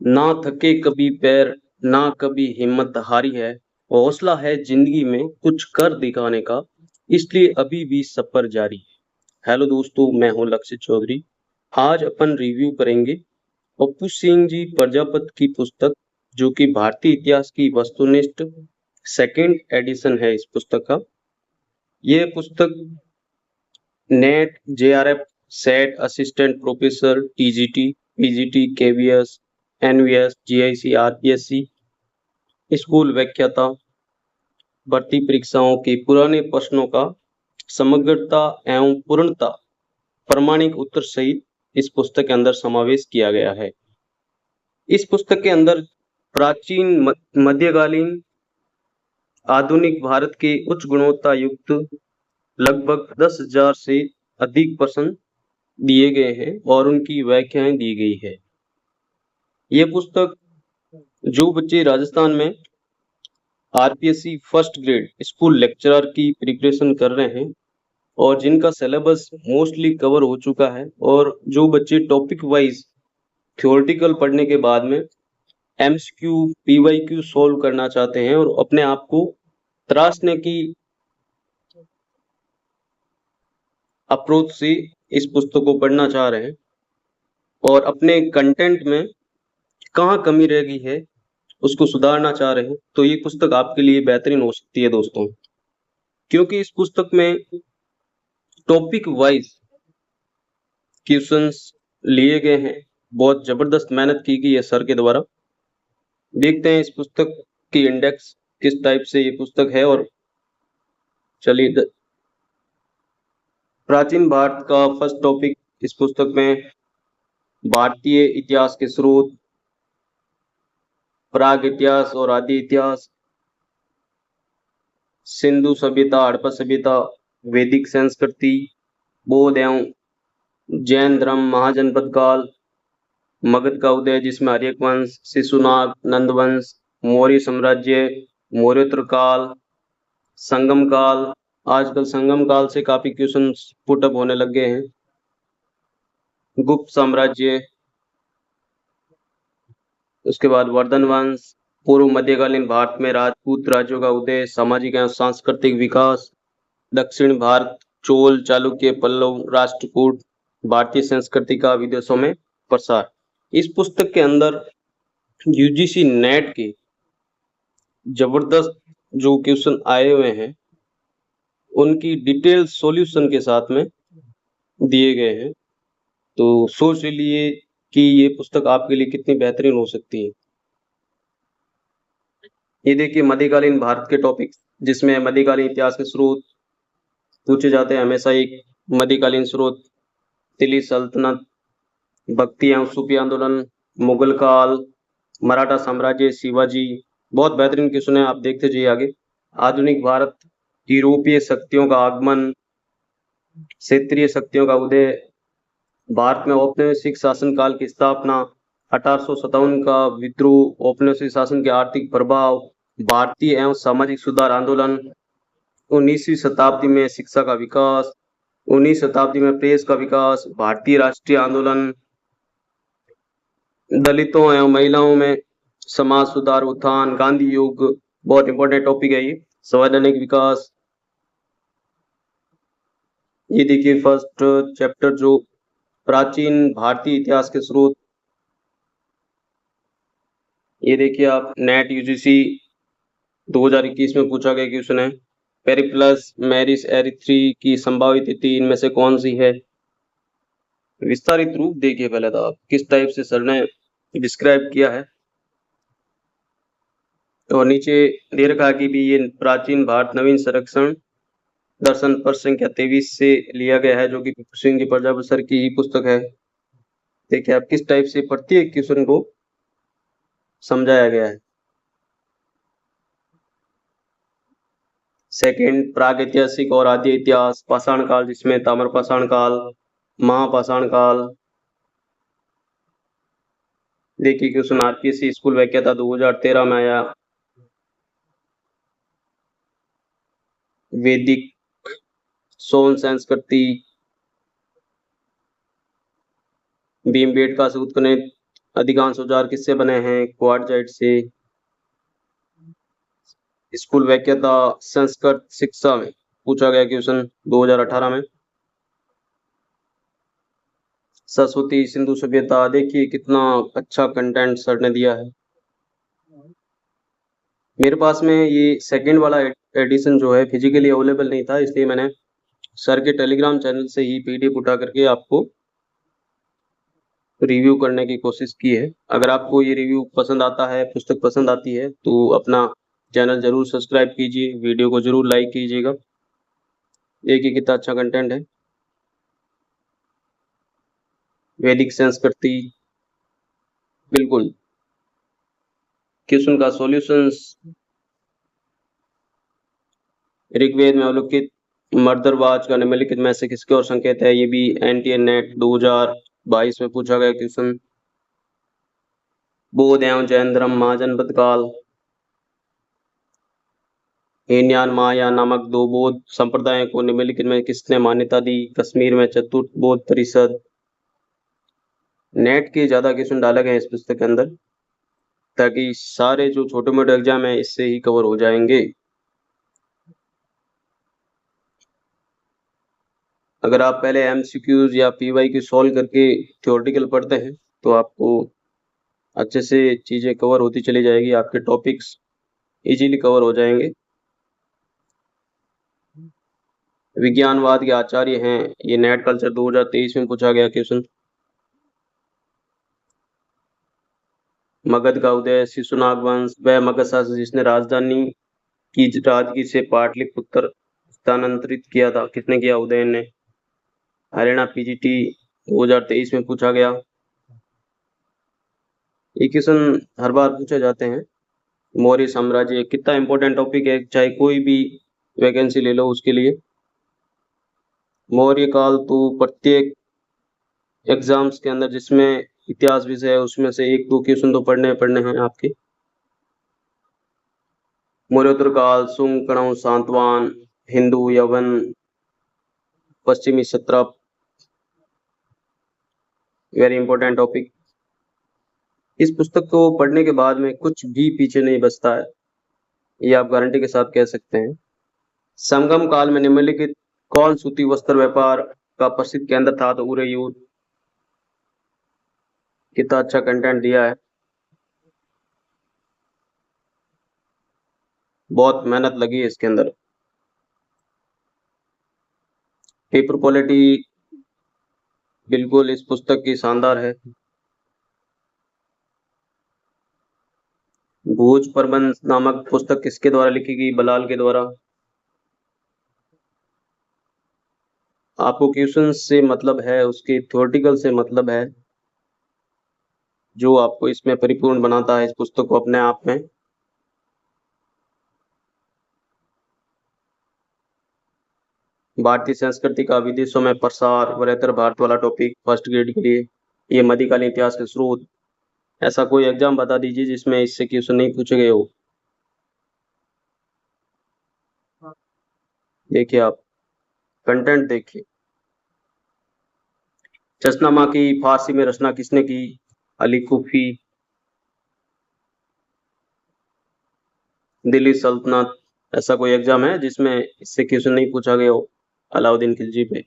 ना थके कभी पैर, ना कभी हिम्मत हारी है। हौसला है जिंदगी में कुछ कर दिखाने का, इसलिए अभी भी सफर जारी है। हेलो दोस्तों, मैं हूं लक्षित चौधरी। आज अपन रिव्यू करेंगे पप्पू सिंह जी प्रजापत की पुस्तक, जो कि भारतीय इतिहास की वस्तुनिष्ठ सेकंड एडिशन है इस पुस्तक का। ये पुस्तक NET, JRF, SET, assistant professor, TGT, PGT, KVS, NVS, GIC, RPSC, school व्याख्याता, भर्ती परीक्षाओं के पुराने प्रश्नों का समग्रता एवं पूर्णता, प्रामाणिक उत्तर सहित इस पुस्तक के अंदर समावेश किया गया है। इस पुस्तक के अंदर प्राचीन, मध्यकालीन, आधुनिक भारत के उच्च गुणवत्ता युक्त लगभग 10,000 से अधिक प्रश्न दिए गए हैं और उनकी व्याख्याएं दी गई है। ये पुस्तक जो बच्चे राजस्थान में RPSC first grade school lecturer की प्रिपरेशन कर रहे हैं और जिनका सिलेबस मोस्टली कवर हो चुका है, और जो बच्चे टॉपिक वाइज थ्योरेटिकल पढ़ने के बाद में एमसीक्यू, पीवाईक्यू सॉल्व करना चाहते हैं और अपने आप को तराशने की अप्रोच से इस पुस्तक को पढ़ना चाह रहे हैं और अपने कंटेंट में कहाँ कमी रह गई है उसको सुधारना चाह रहे हैं, तो ये पुस्तक आपके लिए बेहतरीन हो सकती है दोस्तों। क्योंकि इस पुस्तक में टॉपिक वाइज क्वेश्चंस लिए गए हैं। बहुत जबरदस्त मेहनत की गई है सर के द्वारा। देखते हैं इस पुस्तक की इंडेक्स किस टाइप से ये पुस्तक है। और चलिए, प्राचीन भारत का फर्स्ट टॉपिक इस पुस्तक में भारतीय इतिहास के स्रोत, प्राग इतिहास और आदि इतिहास, सिंधु सभ्यता, हड़प्पा सभ्यता, वैदिक संस्कृति, बौद्ध एवं जैन धर्म, महाजनपद काल, मगध का उदय जिसमें आर्यक वंश, शिशुनाग, नंद वंश, मौर्य साम्राज्य, मौर्योत्तर काल, संगम काल। आजकल संगम काल से काफी क्वेश्चन पुटअप होने लग गए हैं। गुप्त साम्राज्य, उसके बाद वर्धन वंश, पूर्व मध्यकालीन भारत में राजपूत राज्यों का उदय, सामाजिक एवं सांस्कृतिक विकास, दक्षिण भारत, चोल, चालुक्य, पल्लव, राष्ट्रकूट, भारतीय संस्कृति का विदेशों में प्रसार। इस पुस्तक के अंदर यूजीसी नेट के जबरदस्त जो क्वेश्चन आए हुए हैं उनकी डिटेल सॉल्यूशन के साथ में दिए गए हैं। तो सोच लीजिए कि ये पुस्तक आपके लिए कितनी बेहतरीन हो सकती है। ये देखिए मध्यकालीन भारत के टॉपिक, जिसमें मध्यकालीन इतिहास के स्रोत पूछे जाते हैं हमेशा। एक मध्यकालीन स्रोत दिल्ली सल्तनत, भक्ति एवं सूफी आंदोलन, मुगल काल, मराठा साम्राज्य, शिवाजी। बहुत बेहतरीन क्वेश्चन है, आप देखते जाइए आगे। आधुनिक भारत, यूरोपीय शक्तियों का आगमन, क्षेत्रीय शक्तियों का उदय, भारत में औपनिवेशिक शासन काल की स्थापना, 1857 का विद्रोह, औपनिवेशिक शासन के आर्थिक प्रभाव, भारतीय एवं सामाजिक सुधार आंदोलन, 19वीं शताब्दी में शिक्षा का विकास, 19वीं शताब्दी में प्रेस का विकास, भारतीय राष्ट्रीय आंदोलन, दलितों एवं महिलाओं में समाज सुधार उत्थान, गांधी युग। बहुत इंपॉर्टेंट टॉपिक है ये। संवैधानिक विकास। ये देखिए फर्स्ट चैप्टर जो प्राचीन भारतीय इतिहास के स्रोत। ये देखिए आप, नेट यूजीसी 2021 में पूछा गया क्वेश्चन है। पेरिप्लस मैरिस एरिथ्री की संभावित तिथि इनमें से कौन सी है। विस्तारित रूप देखिए पहले तो आप किस टाइप से सर ने डिस्क्राइब किया है। और नीचे दे रखा कि भी ये प्राचीन भारत नवीन संरक्षण दर्शन पर संख्या 23 से लिया गया है, जो कि पप्पू सिंह जी प्रजापत सर की ही पुस्तक है। देखिए आप किस टाइप से प्रत्येक क्वेश्चन को समझाया गया है। सेकंड, प्राग ऐतिहासिक और आदि इतिहास, पाषाण काल जिसमें ताम्र पाषाण काल, महापाषाण काल। देखिए क्वेश्चन आरपीएससी स्कूल व्याख्याता 2013 में आया। वैदिक, सोन संस्कृति, भीमबेटका से उत्खनन अधिकांश औजार किससे बने हैं? क्वार्टजाइट से। स्कूल वाक्यता संस्कृत शिक्षा में पूछा गया क्वेश्चन 2018 में। सरस्वती सिंधु सभ्यता, देखिए कितना अच्छा कंटेंट सर ने दिया है। मेरे पास में ये सेकंड वाला एडिशन जो है फिजिकली अवेलेबल नहीं था, इसलिए मैंने सर के टेलीग्राम चैनल से ही पीडीएफ उठा करके आपको रिव्यू करने की कोशिश की है। अगर आपको ये रिव्यू पसंद आता है, पुस्तक पसंद आती है, तो अपना चैनल जरूर सब्सक्राइब कीजिए, वीडियो को जरूर लाइक कीजिएगा। देखिए कितना अच्छा कंटेंट है। वैदिक संस्कृति, बिल्कुल। क्वेश्चन का सॉल्यूशंस, ऋग्वेद में अवलोकित मर्दरवाच का निम्नलिखित में से किसके और संकेत है? ये भी एनटीए नेट 2022 में पूछा गया क्वेश्चन। बौद्ध एवं जैन धर्म महाजनपद काल, हीनयान माया नामक दो बौद्ध संप्रदायों को निम्नलिखित में किसने मान्यता दी? कश्मीर में चतुर्थ बौद्ध परिषद। नेट के ज्यादा क्वेश्चन डाले गए इस पुस्तक के अंदर, ताकि सारे जो छोटे मोटे एग्जाम है इससे ही कवर हो जाएंगे। अगर आप पहले एमसीक्यूज या पीवाईक्यू सॉल्व करके थ्योरेटिकल पढ़ते हैं तो आपको अच्छे से चीजें कवर होती चली जाएगी, आपके टॉपिक्स इजीली कवर हो जाएंगे। विज्ञानवाद के आचार्य हैं, ये नेट कल्चर 2023 में पूछा गया क्वेश्चन। मगध का उदय, शिशुनाग वंश, वह मगध शासक जिसने राजधानी की राजगीर से पाटलिपुत्र स्थानांतरित किया था, किसने किया? उदयन ने। हरियाणा पीजीटी 2023 में पूछा गया। ये क्वेश्चन हर बार पूछे जाते हैं। मौर्य साम्राज्य कितना इंपॉर्टेंट टॉपिक है, चाहे कोई भी वैकेंसी ले लो उसके लिए। मौर्य काल तो प्रत्येक एग्जाम्स के अंदर जिसमें इतिहास विषय है उसमें से एक दो क्वेश्चन तो पढ़ने हैं आपके। मौर्योत्तर काल, सुंग, कणव, सातवाहन, हिंदू, यवन, पश्चिमी क्षत्रप, वेरी इंपॉर्टेंट टॉपिक। इस पुस्तक को पढ़ने के बाद में कुछ भी पीछे नहीं बचता है, ये आप गारंटी के साथ कह सकते हैं। संगम काल में निम्नलिखित कौन सूती वस्त्र व्यापार का प्रसिद्ध केंद्र था? तो उरेयूर। कितना अच्छा कंटेंट दिया है, बहुत मेहनत लगी है इसके अंदर। पेपर क्वालिटी बिल्कुल इस पुस्तक की शानदार है। भोज प्रबंध नामक पुस्तक किसके द्वारा लिखी गई? बलाल के द्वारा। आपको क्वेश्चन से मतलब है, उसके थ्योरेटिकल से मतलब है, जो आपको इसमें परिपूर्ण बनाता है इस पुस्तक को अपने आप में। भारतीय संस्कृति का विदेशों में प्रसार, वृहत्तर भारत वाला टॉपिक फर्स्ट ग्रेड के लिए। ये मध्यकालीन इतिहास के स्रोत। ऐसा कोई एग्जाम बता दीजिए जिसमें इससे क्वेश्चन नहीं पूछे गए हो। देखिए आप कंटेंट देखिए। चश्नामा की फारसी में रचना किसने की? अली कुफी। दिल्ली सल्तनत, ऐसा कोई एग्जाम है जिसमें इससे क्वेश्चन नहीं पूछा गया हो? अलाउद्दीन खिलजी पे।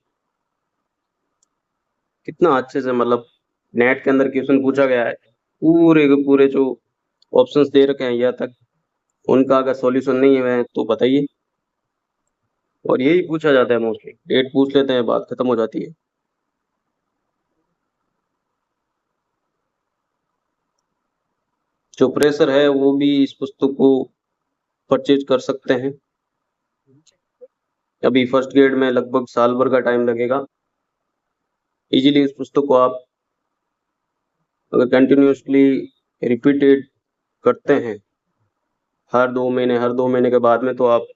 कितना अच्छे से मतलब नेट के अंदर क्वेश्चन पूछा गया है, पूरे के पूरे जो ऑप्शंस दे रखे हैं यहाँ तक, उनका अगर सॉल्यूशन नहीं है तो बताइए। और यही पूछा जाता है मोस्टली, डेट पूछ लेते हैं, बात खत्म हो जाती है। जो प्रेशर है वो भी इस पुस्तक को परचेज कर सकते हैं। अभी फर्स्ट ग्रेड में लगभग साल भर का टाइम लगेगा। इजीली इस पुस्तक को आप अगर कंटिन्यूसली रिपीटेड करते हैं हर दो महीने के बाद में, तो आप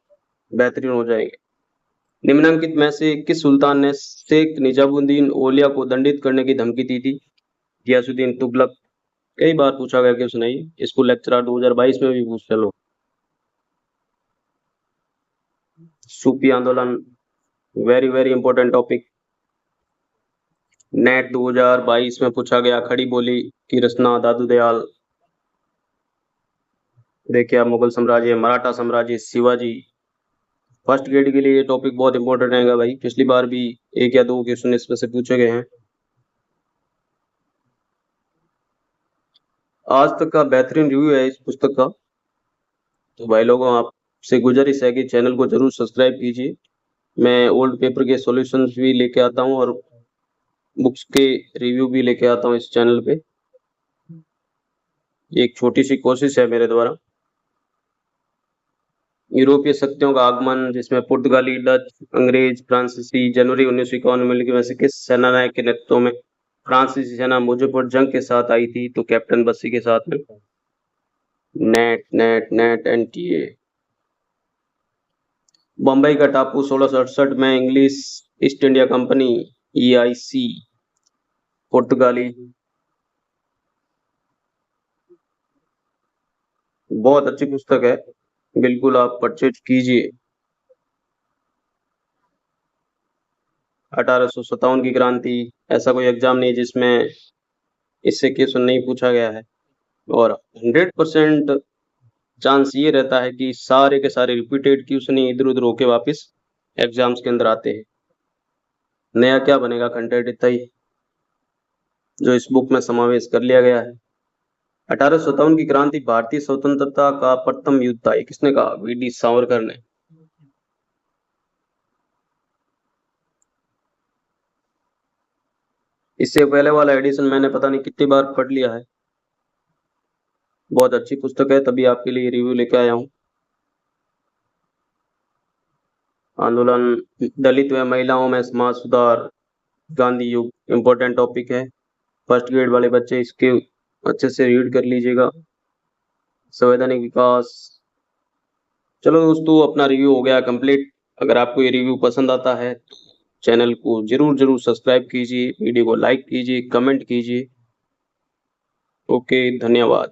बेहतरीन हो जाएंगे। निम्नलिखित में से किस सुल्तान ने शेख निजामुद्दीन औलिया को दंडित करने की धमकी दी थी? गियासुद्दीन तुगलक। कई बार पूछा गया क्वेश्चन है, स्कूल लेक्चरर 2022 में भी पूछ लो। सूफी आंदोलन, very very important topic. Net 2022 में पूछा गया खड़ी बोली की रचना दादू दयाल। देखिए आप, मुगल साम्राज्य, मराठा साम्राज्य, शिवाजी। फर्स्ट ग्रेड के लिए ये टॉपिक बहुत इंपॉर्टेंट रहेगा भाई, पिछली बार भी 1 या 2 क्वेश्चन इसमें से पूछे गए हैं। आज तक का बेहतरीन रिव्यू है इस पुस्तक का, तो भाई लोगों आपसे गुजारिश है कि चैनल को जरूर सब्सक्राइब कीजिए। मैं ओल्ड पेपर के सॉल्यूशंस भी लेके आता हूँ और बुक्स के रिव्यू भी लेके आता हूँ इस चैनल पे। ये एक छोटी सी कोशिश है मेरे द्वारा। यूरोपीय शक्तियों का आगमन, जिसमें पुर्तगाली, डच, अंग्रेज, फ्रांसीसी। जनवरी 1951 में लिखी वैसे किस सेनानायक के नेतृत्व में फ्रांसीसी सेना मुजफ्फर जंग के साथ आई थी? तो कैप्टन बसी के साथ में। Net net net NTA. Bombay का टापू 1668 में English east India company EIC पुर्तगाली। बहुत अच्छी पुस्तक है, बिल्कुल आप परचेज कीजिए। 1857 की क्रांति, ऐसा कोई एग्जाम नहीं जिसमें इससे क्वेश्चन नहीं पूछा गया है, और 100% चांस ये रहता है कि सारे के सारे रिपीटेड क्वेश्चन ही इधर उधर होके वापस एग्जाम्स के अंदर आते हैं। नया क्या बनेगा, कंटेंट इतना ही जो इस बुक में समावेश कर लिया गया है। 1857 की क्रांति भारतीय स्वतंत्रता का प्रथम युद्ध था, ये किसने कहा? वीडी सावरकर ने। इससे पहले वाला एडिशन मैंने पता नहीं कितनी बार पढ़ लिया है। बहुत अच्छी पुस्तक है, तभी आपके लिए रिव्यू लेके आया हूँ। आंदोलन, दलित व महिलाओं में समाज सुधार, गांधी युग, इम्पोर्टेंट टॉपिक है। फर्स्ट ग्रेड वाले बच्चे इसके अच्छे से रीड कर लीजिएगा। संवैधानिक विकास। चलो दोस्तों, अपना रिव्यू हो गया कंप्लीट। अगर आपको ये रिव्यू पसंद आता है तो चैनल को जरूर जरूर सब्सक्राइब कीजिए, वीडियो को लाइक कीजिए, कमेंट कीजिए। ओके, धन्यवाद।